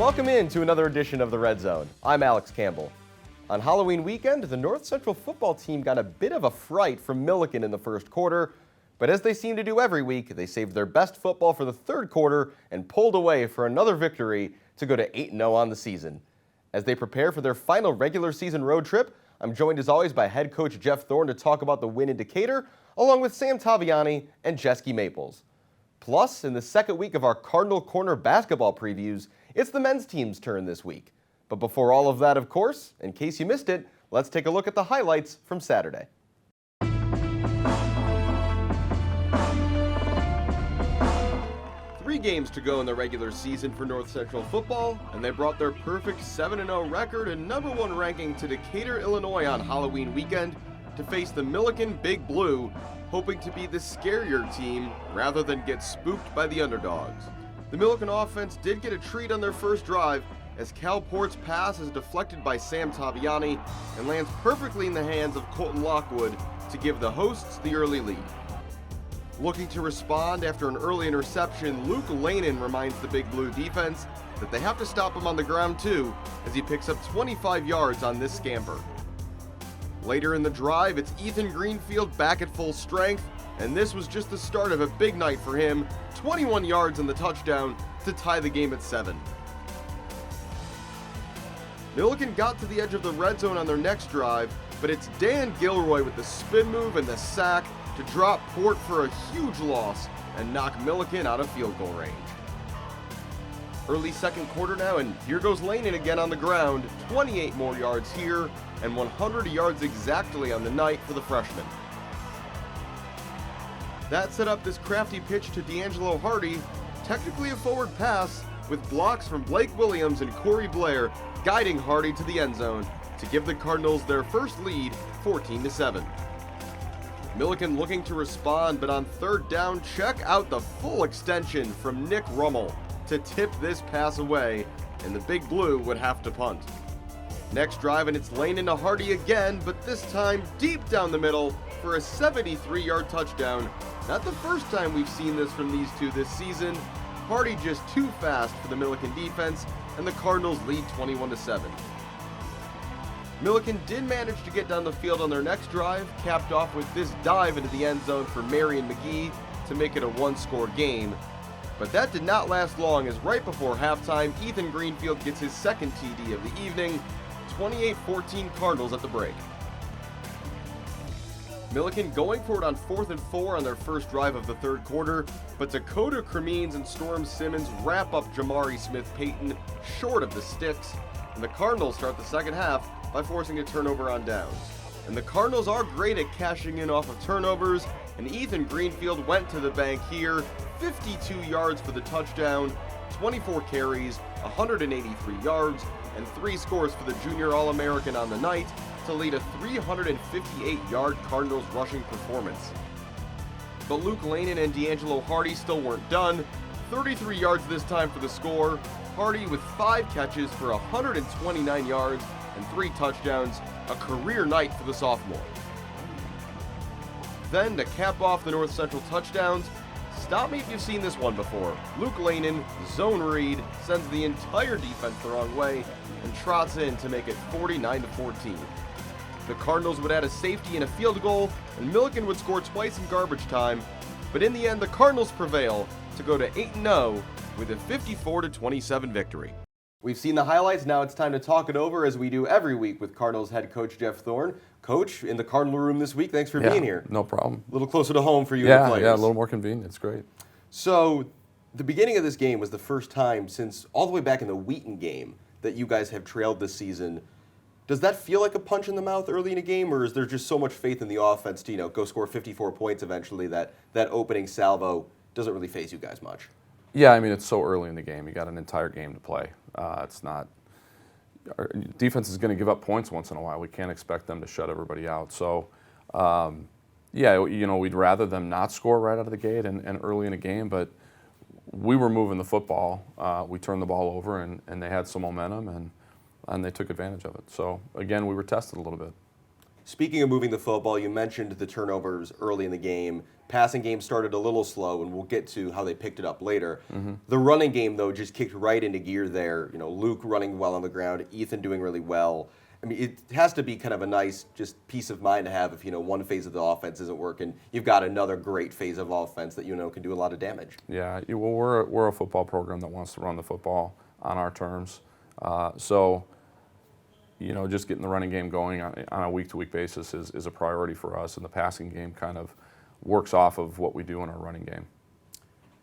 Welcome in to another edition of the Red Zone. I'm Alex Campbell. On Halloween weekend, the North Central football team got a bit of a fright from Millikin in the first quarter, but as they seem to do every week, they saved their best football for the third quarter and pulled away for another victory to go to 8-0 on the season. As they prepare for their final regular season road trip, I'm joined as always by head coach Jeff Thorne to talk about the win in Decatur, along with Samaviani and Jeske Maples. Plus, in the second week of our Cardinal Corner basketball previews, it's the men's team's turn this week. But before all of that, of course, in case you missed it, let's take a look at the highlights from Saturday. 3 games to go in the regular season for North Central football, and they brought their perfect 7-0 record and #1 ranking to Decatur, Illinois on Halloween weekend to face the Millikin Big Blue, hoping to be the scarier team rather than get spooked by the underdogs. The Millikin offense did get a treat on their first drive as Cal Port's pass is deflected by Samaviani and lands perfectly in the hands of Colton Lockwood to give the hosts the early lead. Looking to respond after an early interception, Luke Lanin reminds the Big Blue defense that they have to stop him on the ground too, as he picks up 25 yards on this scamper. Later in the drive, it's Ethan Greenfield back at full strength, and this was just the start of a big night for him, 21 yards and the touchdown to tie the game at 7. Millikin got to the edge of the red zone on their next drive, but it's Dan Gilroy with the spin move and the sack to drop Port for a huge loss and knock Millikin out of field goal range. Early second quarter now, and here goes Lanin again on the ground, 28 more yards here, and 100 yards exactly on the night for the freshman. That set up this crafty pitch to D'Angelo Hardy, technically a forward pass, with blocks from Blake Williams and Corey Blair guiding Hardy to the end zone to give the Cardinals their first lead, 14-7. Millikin looking to respond, but on third down, check out the full extension from Nick Rummel to tip this pass away, and the Big Blue would have to punt. Next drive, and it's Lanin to Hardy again, but this time deep down the middle for a 73-yard touchdown. Not the first time we've seen this from these two this season. Hardy just too fast for the Millikin defense, and the Cardinals lead 21-7. Millikin did manage to get down the field on their next drive, capped off with this dive into the end zone for Marion McGee to make it a 1-score game. But that did not last long, as right before halftime, Ethan Greenfield gets his second TD of the evening, 28-14 Cardinals at the break. Millikin going for it on 4th and 4 on their first drive of the third quarter, but Dakota Cremines and Storm Simmons wrap up Jamari Smith-Payton short of the sticks, and the Cardinals start the second half by forcing a turnover on downs. And the Cardinals are great at cashing in off of turnovers, and Ethan Greenfield went to the bank here, 52 yards for the touchdown, 24 carries, 183 yards, and 3 scores for the junior All-American on the night to lead a 358-yard Cardinals rushing performance. But Luke Lanin and D'Angelo Hardy still weren't done, 33 yards this time for the score, Hardy with 5 catches for 129 yards and 3 touchdowns, a career night for the sophomore. Then, to cap off the North Central touchdowns, stop me if you've seen this one before. Luke Lanin, zone read, sends the entire defense the wrong way and trots in to make it 49-14. The Cardinals would add a safety and a field goal, and Millikin would score twice in garbage time, but in the end, the Cardinals prevail to go to 8-0 with a 54-27 victory. We've seen the highlights, now it's time to talk it over as we do every week with Cardinals head coach Jeff Thorne. Coach, in the Cardinal room this week, thanks for being here. No problem. A little closer to home for you and the players. Yeah, a little more convenient. It's great. So, the beginning of this game was the first time since all the way back in the Wheaton game that you guys have trailed this season. Does that feel like a punch in the mouth early in a game, or is there just so much faith in the offense to, go score 54 points eventually that opening salvo doesn't really faze you guys much? Yeah, I mean, it's so early in the game. You got an entire game to play. It's not. Our defense is going to give up points once in a while. We can't expect them to shut everybody out. So, we'd rather them not score right out of the gate and early in a game, but we were moving the football. We turned the ball over, and they had some momentum, and they took advantage of it. So, again, we were tested a little bit. Speaking of moving the football, you mentioned the turnovers early in the game. Passing game started a little slow, and we'll get to how they picked it up later. The running game, though, just kicked right into gear there. Luke running well on the ground, Ethan doing really well. I mean, it has to be kind of a nice just peace of mind to have if, one phase of the offense isn't working. You've got another great phase of offense that, can do a lot of damage. Yeah, well, we're a football program that wants to run the football on our terms. So, just getting the running game going on a week-to-week basis is a priority for us, and the passing game kind of works off of what we do in our running game.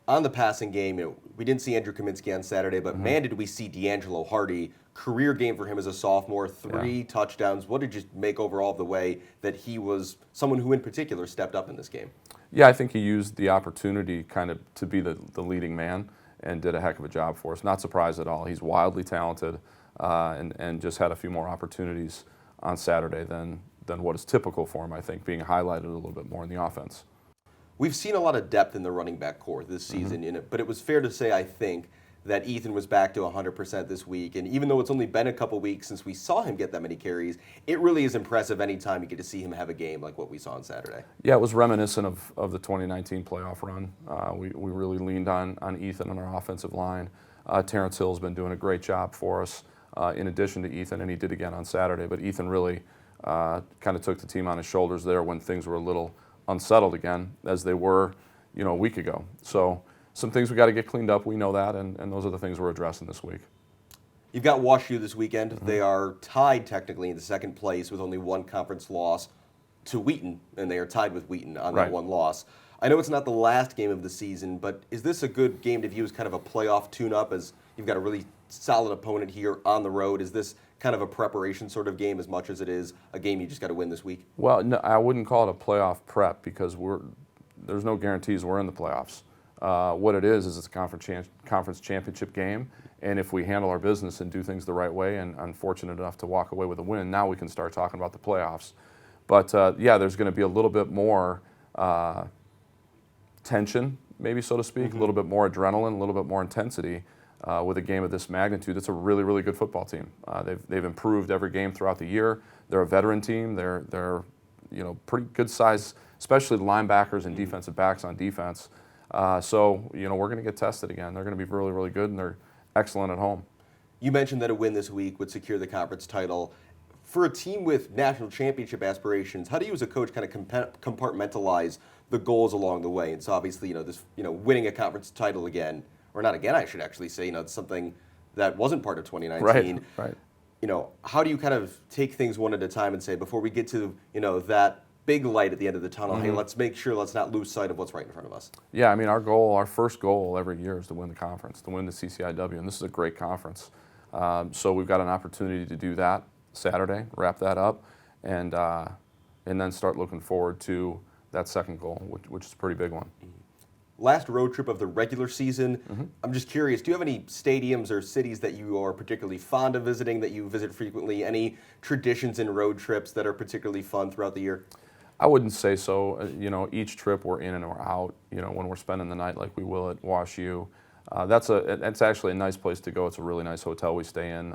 On the passing game, we didn't see Andrew Kaminsky on Saturday, but man, did we see D'Angelo Hardy. Career game for him as a sophomore, 3 touchdowns. What did you make overall of the way that he was someone who in particular stepped up in this game? Yeah, I think he used the opportunity kind of to be the leading man and did a heck of a job for us. Not surprised at all. He's wildly talented and just had a few more opportunities on Saturday than what is typical for him, I think, being highlighted a little bit more in the offense. We've seen a lot of depth in the running back core this season, but it was fair to say, I think, that Ethan was back to 100% this week. And even though it's only been a couple weeks since we saw him get that many carries, it really is impressive anytime you get to see him have a game like what we saw on Saturday. Yeah, it was reminiscent of the 2019 playoff run. We really leaned on Ethan on our offensive line. Terrence Hill's been doing a great job for us in addition to Ethan, and he did again on Saturday. But Ethan really kind of took the team on his shoulders there when things were a little unsettled again, as they were, a week ago. So some things we got to get cleaned up. We know that, and those are the things we're addressing this week. You've got WashU this weekend. They are tied technically in the second place with only one conference loss to Wheaton, and they are tied with Wheaton on that one loss. I know it's not the last game of the season, but is this a good game to view as kind of a playoff tune-up, as you've got a really solid opponent here on the road? Is this kind of a preparation sort of game as much as it is a game you just got to win this week? Well, no, I wouldn't call it a playoff prep because there's no guarantees we're in the playoffs. What it is it's a conference championship game, and if we handle our business and do things the right way and unfortunate enough to walk away with a win, now we can start talking about the playoffs. But yeah, there's going to be a little bit more tension, maybe so to speak, a little bit more adrenaline, a little bit more intensity with a game of this magnitude. It's a really, really good football team. They've improved every game throughout the year. They're a veteran team. They're pretty good size, especially the linebackers and defensive backs on defense. So we're going to get tested again. They're going to be really, really good, and they're excellent at home. You mentioned that a win this week would secure the conference title. For a team with national championship aspirations, how do you as a coach kind of compartmentalize the goals along the way? And so obviously, winning a conference title again, or not again, I should actually say, it's something that wasn't part of 2019. Right. How do you kind of take things one at a time and say, before we get to, that big light at the end of the tunnel, hey, let's make sure let's not lose sight of what's right in front of us? Yeah, I mean, our first goal every year is to win the conference, to win the CCIW, and this is a great conference. So we've got an opportunity to do that Saturday, wrap that up, and then start looking forward to that second goal, which is a pretty big one. Last road trip of the regular season. I'm just curious, do you have any stadiums or cities that you are particularly fond of visiting, that you visit frequently? Any traditions in road trips that are particularly fun throughout the year? I wouldn't say so. Each trip we're in and we're out. When we're spending the night like we will at WashU, that's actually a nice place to go. It's a really nice hotel we stay in.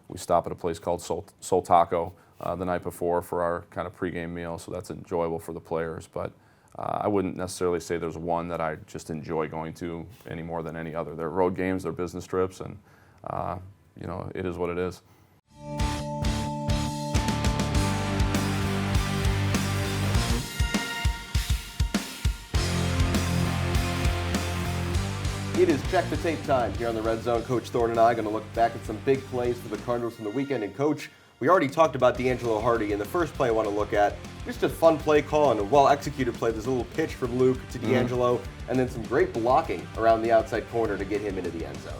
We stop at a place called Soul Taco the night before for our kind of pregame meal, so that's enjoyable for the players. But I wouldn't necessarily say there's one that I just enjoy going to any more than any other. They're road games, they're business trips, and it is what it is. It is check the tape time here on the Red Zone. Coach Thorne and I are going to look back at some big plays for the Cardinals from the weekend. And Coach, we already talked about D'Angelo Hardy, and the first play I want to look at, just a fun play call and a well-executed play. There's a little pitch from Luke to D'Angelo, and then some great blocking around the outside corner to get him into the end zone.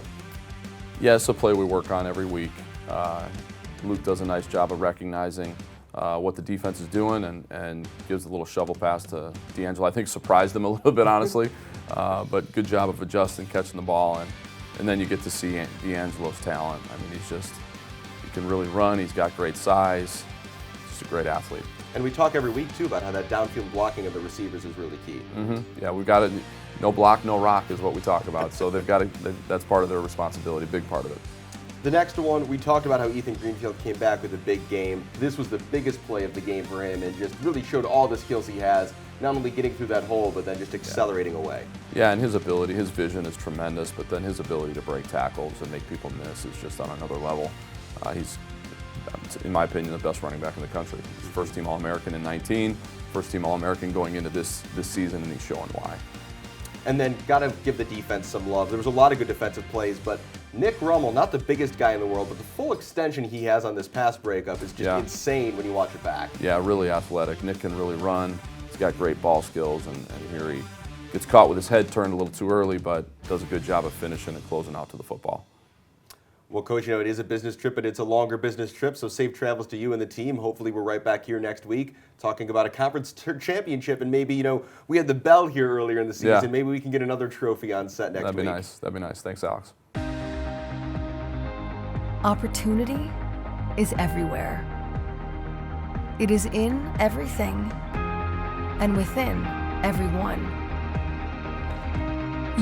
Yeah, it's a play we work on every week. Luke does a nice job of recognizing what the defense is doing and gives a little shovel pass to D'Angelo. I think surprised him a little bit, honestly, but good job of adjusting, catching the ball, and then you get to see D'Angelo's talent. I mean, he can really run. He's got great size. He's a great athlete. And we talk every week, too, about how that downfield blocking of the receivers is really key. Yeah, we've got to, no block, no rock is what we talk about. So that's part of their responsibility, big part of it. The next one, we talked about how Ethan Greenfield came back with a big game. This was the biggest play of the game for him and just really showed all the skills he has, not only getting through that hole, but then just accelerating away. Yeah, and his ability, his vision is tremendous, but then his ability to break tackles and make people miss is just on another level. He's, in my opinion, the best running back in the country. First-team All-American in 19, first-team All-American going into this season, and he's showing why. And then got to give the defense some love. There was a lot of good defensive plays, but Nick Rummel, not the biggest guy in the world, but the full extension he has on this pass breakup is just insane when you watch it back. Yeah, really athletic. Nick can really run. He's got great ball skills, and here he gets caught with his head turned a little too early, but does a good job of finishing and closing out to the football. Well, Coach, it is a business trip, but it's a longer business trip, so safe travels to you and the team. Hopefully we're right back here next week talking about a conference championship, and maybe, we had the bell here earlier in the season. Yeah. Maybe we can get another trophy on set next week. That'd be nice. That'd be nice. Thanks, Alex. Opportunity is everywhere. It is in everything and within everyone.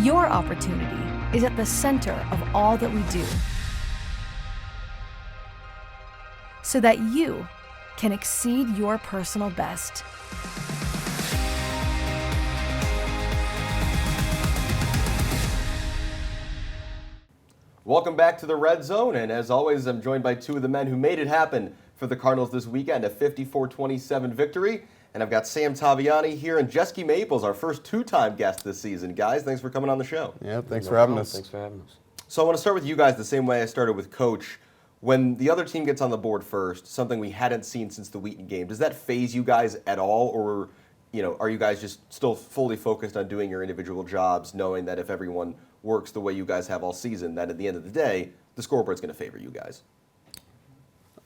Your opportunity is at the center of all that we do, so that you can exceed your personal best. Welcome back to the Red Zone, and as always, I'm joined by two of the men who made it happen for the Cardinals this weekend, a 54-27 victory. And I've got Sam Taviani here and Jesky Maples, our first two-time guest this season. Guys, thanks for coming on the show. Yeah, thanks for having us. Thanks for having us. So I want to start with you guys the same way I started with Coach. When the other team gets on the board first, something we hadn't seen since the Wheaton game, does that faze you guys at all, or are you guys just still fully focused on doing your individual jobs, knowing that if everyone works the way you guys have all season, that at the end of the day, the scoreboard's going to favor you guys?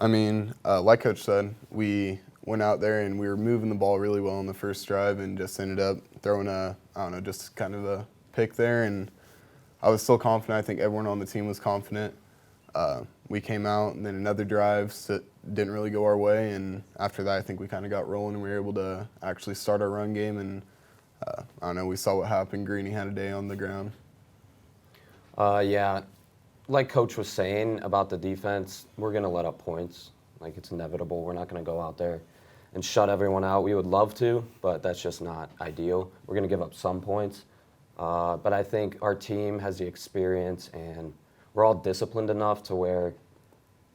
I mean, like Coach said, we went out there and we were moving the ball really well on the first drive and just ended up throwing just kind of a pick there. And I was still confident. I think everyone on the team was confident. We came out, and then another drive didn't really go our way. And after that, I think we kind of got rolling and we were able to actually start our run game. And we saw what happened. Greeny had a day on the ground. Yeah, like Coach was saying about the defense, we're going to let up points. Like, it's inevitable. We're not going to go out there and shut everyone out. We would love to, but that's just not ideal. We're going to give up some points. But I think our team has the experience, and we're all disciplined enough to where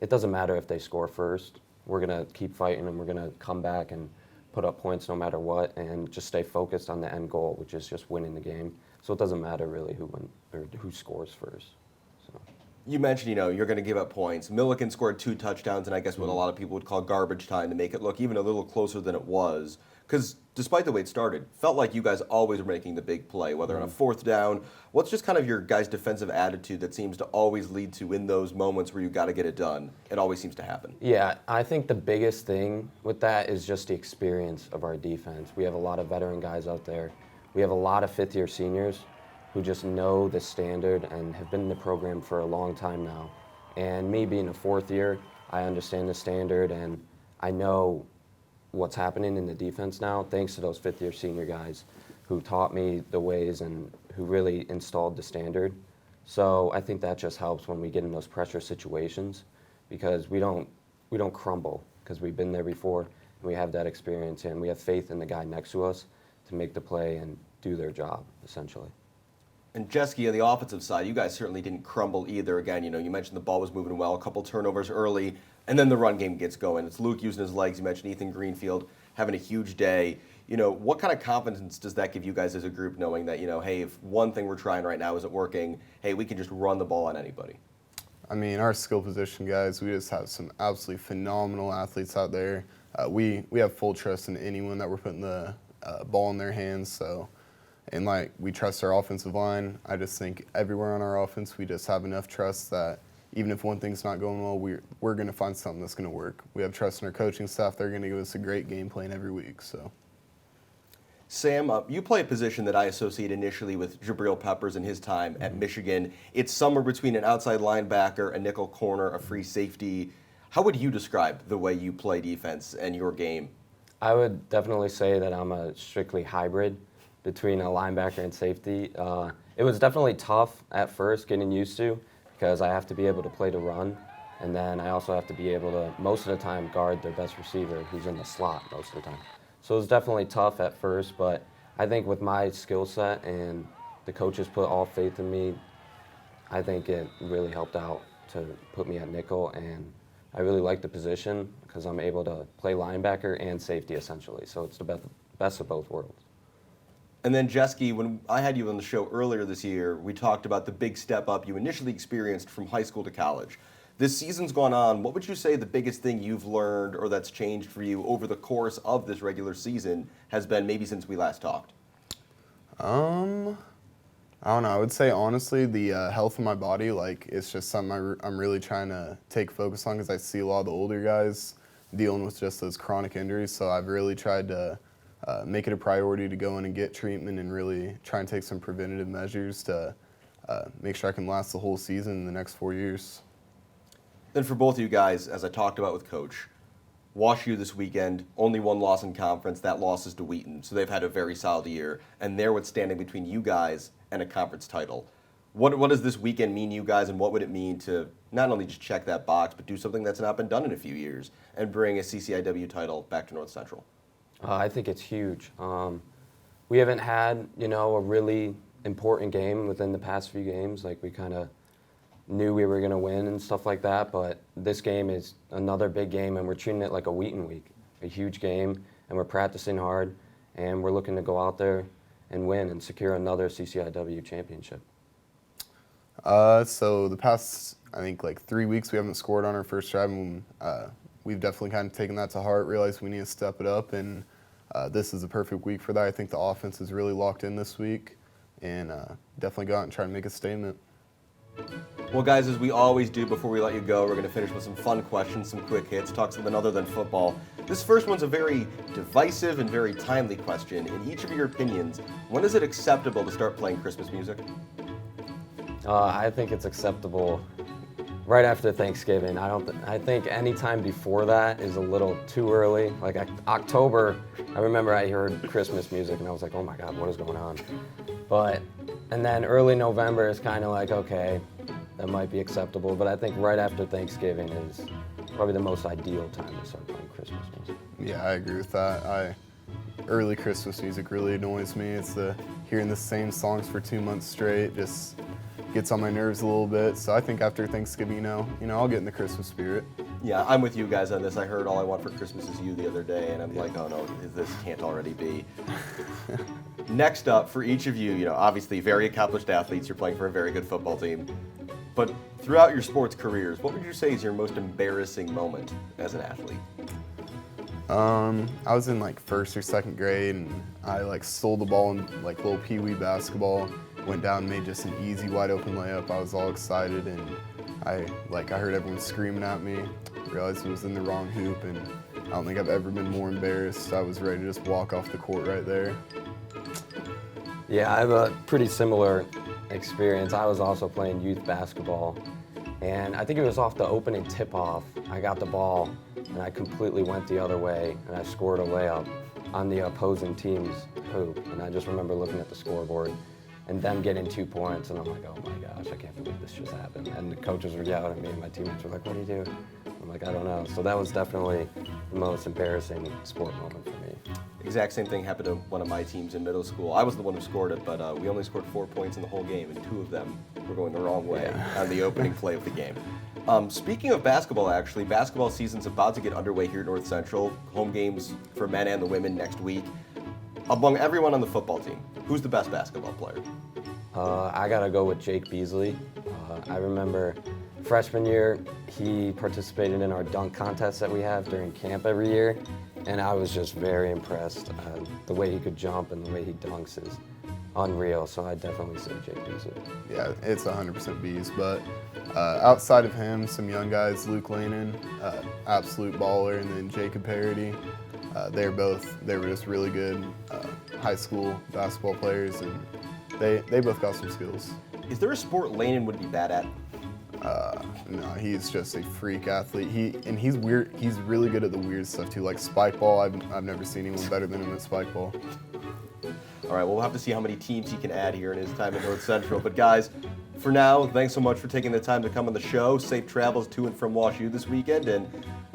it doesn't matter if they score first. We're going to keep fighting, and we're going to come back and put up points no matter what, and just stay focused on the end goal, which is just winning the game. So it doesn't matter really who scores first. So. You mentioned, you're going to give up points. Millikin scored 2 touchdowns, and I guess what a lot of people would call garbage time to make it look even a little closer than it was. Because despite the way it started, felt like you guys always were making the big play, whether on a 4th down. What's just kind of your guys' defensive attitude that seems to always lead to, in those moments where you got to get it done, it always seems to happen? Yeah, I think the biggest thing with that is just the experience of our defense. We have a lot of veteran guys out there. We have a lot of 5th-year seniors who just know the standard and have been in the program for a long time now. And me being a 4th year, I understand the standard, and I know what's happening in the defense now, thanks to those 5th-year senior guys who taught me the ways and who really installed the standard. So I think that just helps when we get in those pressure situations, because we don't crumble, because we've been there before, and we have that experience, and we have faith in the guy next to us to make the play and do their job, essentially. And Jesky, on the offensive side, you guys certainly didn't crumble either. Again, you mentioned the ball was moving well, a couple turnovers early, and then the run game gets going. It's Luke using his legs. You mentioned Ethan Greenfield having a huge day. What kind of confidence does that give you guys as a group, knowing that, hey, if one thing we're trying right now isn't working, hey, we can just run the ball on anybody? I mean, our skill position guys, we just have some absolutely phenomenal athletes out there. We have full trust in anyone that we're putting the ball in their hands, so. And we trust our offensive line. I just think everywhere on our offense, we just have enough trust that even if one thing's not going well, we're going to find something that's going to work. We have trust in our coaching staff. They're going to give us a great game plan every week. So, Sam, you play a position that I associate initially with Jabril Peppers in his time at Michigan. It's somewhere between an outside linebacker, a nickel corner, a free safety. How would you describe the way you play defense and your game? I would definitely say that I'm a strictly hybrid between a linebacker and safety. It was definitely tough at first getting used to, because I have to be able to play to run, and then I also have to be able to, most of the time, guard their best receiver who's in the slot most of the time. So it was definitely tough at first, but I think with my skill set and the coaches put all faith in me, I think it really helped out to put me at nickel, and I really like the position because I'm able to play linebacker and safety essentially. So it's the best of both worlds. And then, Jeske, when I had you on the show earlier this year, we talked about the big step up you initially experienced from high school to college. This season's gone on. What would you say the biggest thing you've learned or that's changed for you over the course of this regular season has been, maybe since we last talked? I don't know. I would say, honestly, the health of my body, like, it's just something I'm really trying to take focus on because I see a lot of the older guys dealing with just those chronic injuries. So I've really tried to make it a priority to go in and get treatment and really try and take some preventative measures to make sure I can last the whole season in the next 4 years. Then for both of you guys, as I talked about with Coach, Wash U this weekend, only one loss in conference. That loss is to Wheaton, so they've had a very solid year. And they're what's standing between you guys and a conference title. What does this weekend mean to you guys, and what would it mean to not only just check that box, but do something that's not been done in a few years and bring a CCIW title back to North Central? I think it's huge. We haven't had, a really important game within the past few games. Like, we kind of knew we were going to win and stuff like that, but this game is another big game, and we're treating it like a Wheaton week, a huge game, and we're practicing hard, and we're looking to go out there and win and secure another CCIW championship. So the past, I think, 3 weeks, we haven't scored on our first drive, and we've definitely kind of taken that to heart, realized we need to step it up, and this is a perfect week for that. I think the offense is really locked in this week, and definitely go out and try and make a statement. Well, guys, as we always do before we let you go, we're going to finish with some fun questions, some quick hits, talk something other than football. This first one's a very divisive and very timely question. In each of your opinions, when is it acceptable to start playing Christmas music? I think it's acceptable right after Thanksgiving. I think any time before that is a little too early. Like October, I remember I heard Christmas music and I was like, oh my God, what is going on? And then early November is kind of like, okay, that might be acceptable. But I think right after Thanksgiving is probably the most ideal time to start playing Christmas music. Yeah, I agree with that. Early Christmas music really annoys me. It's hearing the same songs for 2 months straight just gets on my nerves a little bit. So I think after Thanksgiving, I'll get in the Christmas spirit. Yeah, I'm with you guys on this. I heard All I Want for Christmas Is You the other day, and I'm like, oh no, this can't already be. Next up, for each of you, obviously very accomplished athletes, you're playing for a very good football team. But throughout your sports careers, what would you say is your most embarrassing moment as an athlete? I was in first or second grade, and I stole the ball in little pee-wee basketball, went down and made just an easy wide open layup. I was all excited, and I heard everyone screaming at me, realized it was in the wrong hoop, and I don't think I've ever been more embarrassed. I was ready to just walk off the court right there. Yeah, I have a pretty similar experience. I was also playing youth basketball, and I think it was off the opening tip-off. I got the ball, and I completely went the other way, and I scored a layup on the opposing team's hoop. And I just remember looking at the scoreboard and them getting 2 points, and I'm like, oh my gosh, I can't believe this just happened. And the coaches were yelling at me, and my teammates were like, what do you do? I'm like, I don't know. So that was definitely the most embarrassing sport moment for me. Exact same thing happened to one of my teams in middle school. I was the one who scored it, but we only scored 4 points in the whole game, and 2 of them were going the wrong way on the opening play of the game. Speaking of basketball, actually, basketball season's about to get underway here at North Central. Home games for men and the women next week. Among everyone on the football team, who's the best basketball player? I gotta go with Jake Beasley. I remember freshman year, he participated in our dunk contest that we have during camp every year, and I was just very impressed. The way he could jump and the way he dunks is unreal, so I'd definitely say Jake Beasley. Yeah, it's 100% Bees, but outside of him, some young guys, Luke Lanin, absolute baller, and then Jacob Parody. They were just really good high school basketball players, and they both got some skills. Is there a sport Lanin would be bad at? No, he's just a freak athlete. He's weird. He's really good at the weird stuff too, like spike ball. I've never seen anyone better than him at spike ball. All right, well, we'll have to see how many teams he can add here in his time at North Central. But guys, For now, thanks so much for taking the time to come on the show. Safe travels to and from Wash U this weekend, and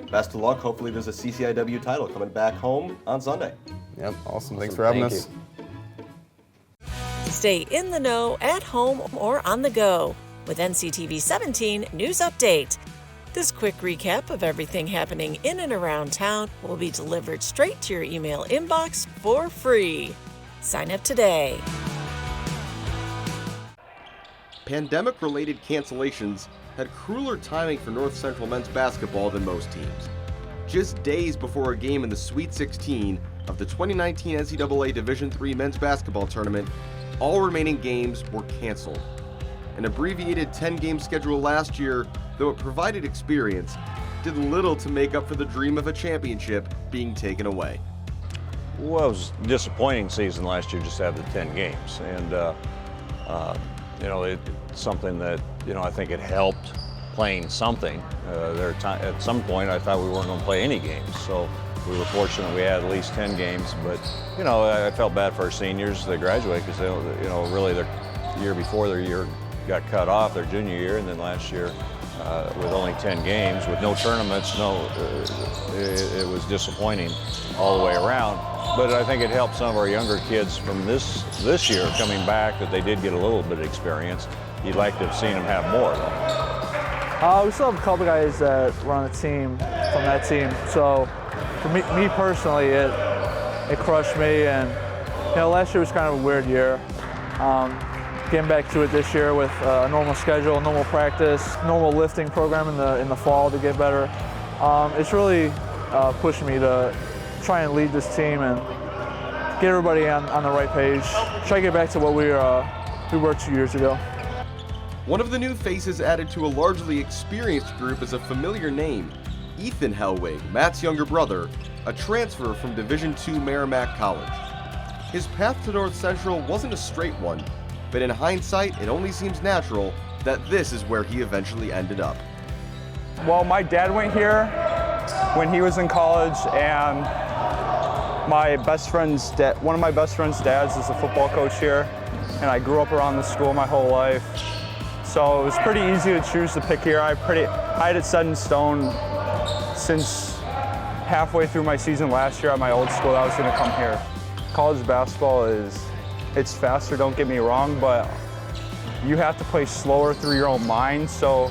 best of luck. Hopefully there's a CCIW title coming back home on Sunday. Yep, awesome. Thanks for having Thank us. Stay in the know at home or on the go with NCTV 17 News Update. This quick recap of everything happening in and around town will be delivered straight to your email inbox for free. Sign up today. Pandemic-related cancellations had crueler timing for North Central men's basketball than most teams. Just days before a game in the Sweet 16 of the 2019 NCAA Division III men's basketball tournament, all remaining games were canceled. An abbreviated 10-game schedule last year, though it provided experience, did little to make up for the dream of a championship being taken away. Well, it was a disappointing season last year just to have the 10 games. And, it's something that, I think it helped playing something. At some point, I thought we weren't going to play any games. So we were fortunate we had at least 10 games. But, I felt bad for our seniors that graduate because, really their year before their year got cut off, their junior year, and then last year with only 10 games, with no tournaments, it was disappointing all the way around. But I think it helped some of our younger kids from this year coming back that they did get a little bit of experience. You'd like to have seen them have more, though. We still have a couple guys that were on the team from that team. So for me personally, it crushed me. And last year was kind of a weird year. Getting back to it this year with a normal schedule, normal practice, normal lifting program in the fall to get better. It's really pushed me to try and lead this team and get everybody on the right page. Try to get back to what we were 2 years ago. One of the new faces added to a largely experienced group is a familiar name, Ethan Hellwig, Matt's younger brother, a transfer from Division II Merrimack College. His path to North Central wasn't a straight one, but in hindsight, it only seems natural that this is where he eventually ended up. Well, my dad went here when he was in college, and one of my best friend's dads is a football coach here, and I grew up around the school my whole life. So it was pretty easy to choose to pick here. I had it set in stone since halfway through my season last year at my old school that I was going to come here. College basketball it's faster, don't get me wrong, but you have to play slower through your own mind. So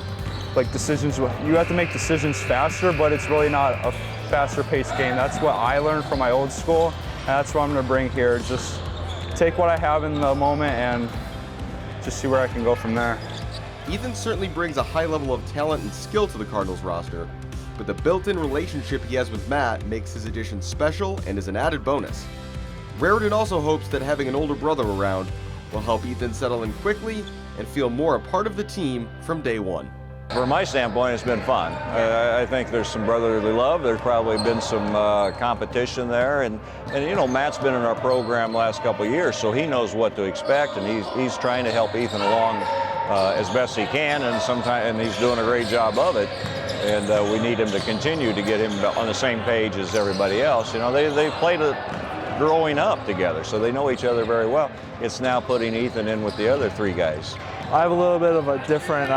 like you have to make decisions faster, but it's really not a faster paced game. That's what I learned from my old school, and that's what I'm going to bring here. Just take what I have in the moment and just see where I can go from there. Ethan certainly brings a high level of talent and skill to the Cardinals roster, but the built-in relationship he has with Matt makes his addition special and is an added bonus. Raritan also hopes that having an older brother around will help Ethan settle in quickly and feel more a part of the team from day one. From my standpoint, it's been fun. I think there's some brotherly love. There's probably been some competition there, and Matt's been in our program last couple of years, so he knows what to expect, and he's trying to help Ethan along as best he can, and he's doing a great job of it. And we need him to continue to get him on the same page as everybody else. They played growing up together, so they know each other very well. It's now putting Ethan in with the other three guys. I have a little bit of a different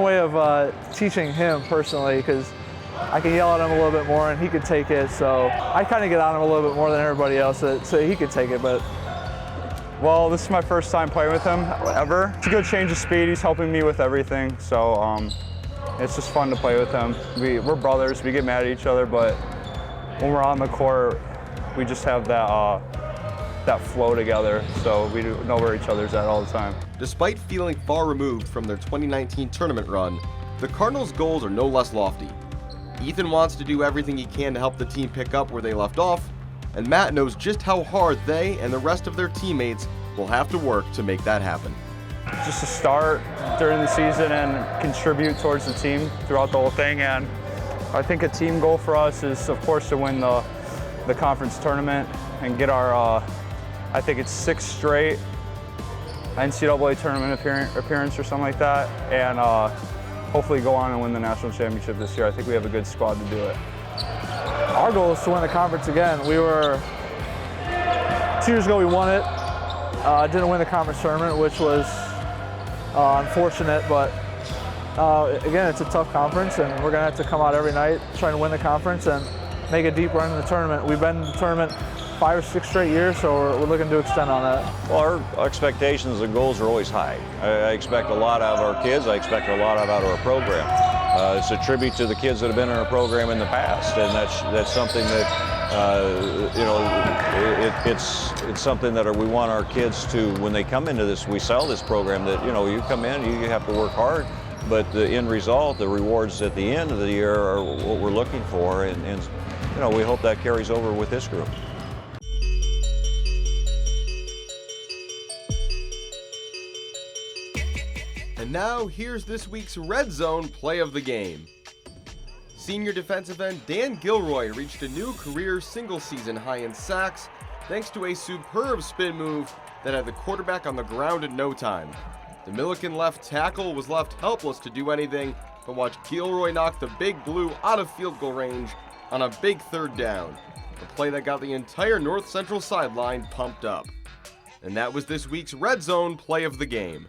way of teaching him personally, because I can yell at him a little bit more and he could take it. So I kind of get on him a little bit more than everybody else, so he could take it. But well, this is my first time playing with him ever. It's a good change of speed. He's helping me with everything, so it's just fun to play with him. We're brothers. We get mad at each other, but when we're on the court, we just have that flow together, so we know where each other's at all the time. Despite feeling far removed from their 2019 tournament run, the Cardinals' goals are no less lofty. Ethan wants to do everything he can to help the team pick up where they left off, and Matt knows just how hard they and the rest of their teammates will have to work to make that happen. Just to start during the season and contribute towards the team throughout the whole thing, and I think a team goal for us is, of course, to win the conference tournament and get our, I think it's 6th straight NCAA tournament appearance or something like that, and hopefully go on and win the national championship this year. I think we have a good squad to do it. Our goal is to win the conference again. 2 years ago we won it. Didn't win the conference tournament, which was unfortunate, but again, it's a tough conference, and we're going to have to come out every night trying to win the conference and make a deep run in the tournament. We've been in the tournament 5 or 6 straight years, so we're looking to extend on that. Well, our expectations and goals are always high. I expect a lot out of our kids. I expect a lot out of our program. It's a tribute to the kids that have been in our program in the past, and that's something that it's something that we want our kids to, when they come into this, we sell this program, that you come in, you have to work hard, but the end result, the rewards at the end of the year, are what we're looking for, and we hope that carries over with this group. And now, here's this week's Red Zone play of the game. Senior defensive end Dan Gilroy reached a new career single-season high in sacks thanks to a superb spin move that had the quarterback on the ground in no time. The Millikin left tackle was left helpless to do anything but watch Gilroy knock the Big Blue out of field goal range on a big 3rd down, a play that got the entire North Central sideline pumped up. And that was this week's Red Zone play of the game.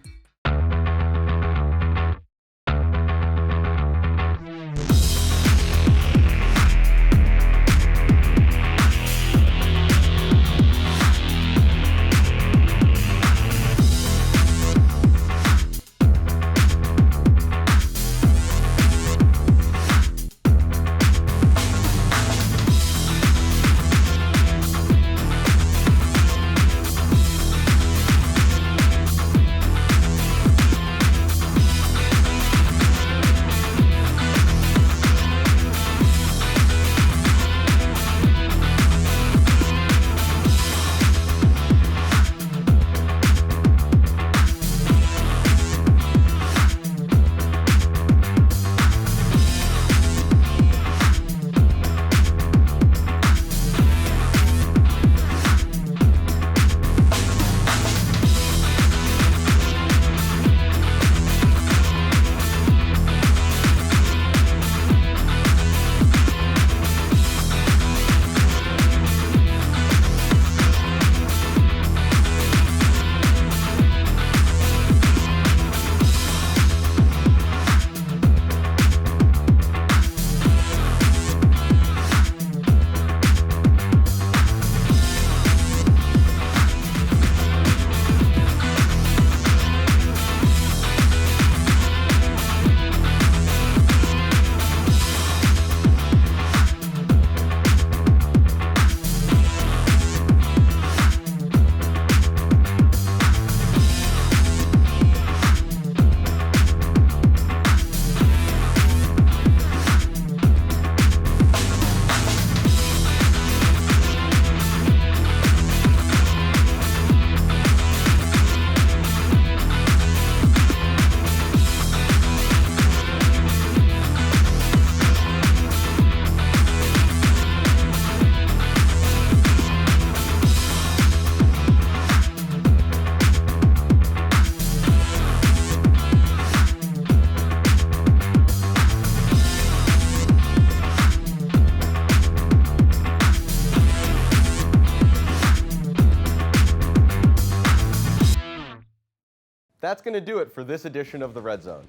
That's going to do it for this edition of the Red Zone.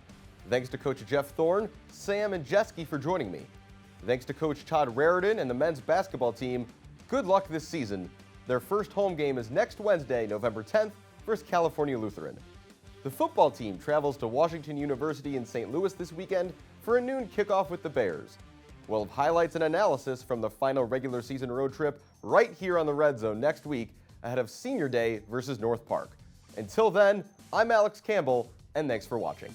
Thanks to Coach Jeff Thorne, Sam, and Jeske for joining me. Thanks to Coach Todd Raridan and the men's basketball team. Good luck this season. Their first home game is next Wednesday, November 10th, versus California Lutheran. The football team travels to Washington University in St. Louis this weekend for a noon kickoff with the Bears. We'll have highlights and analysis from the final regular season road trip right here on the Red Zone next week ahead of Senior Day versus North Park. Until then, I'm Alex Campbell, and thanks for watching.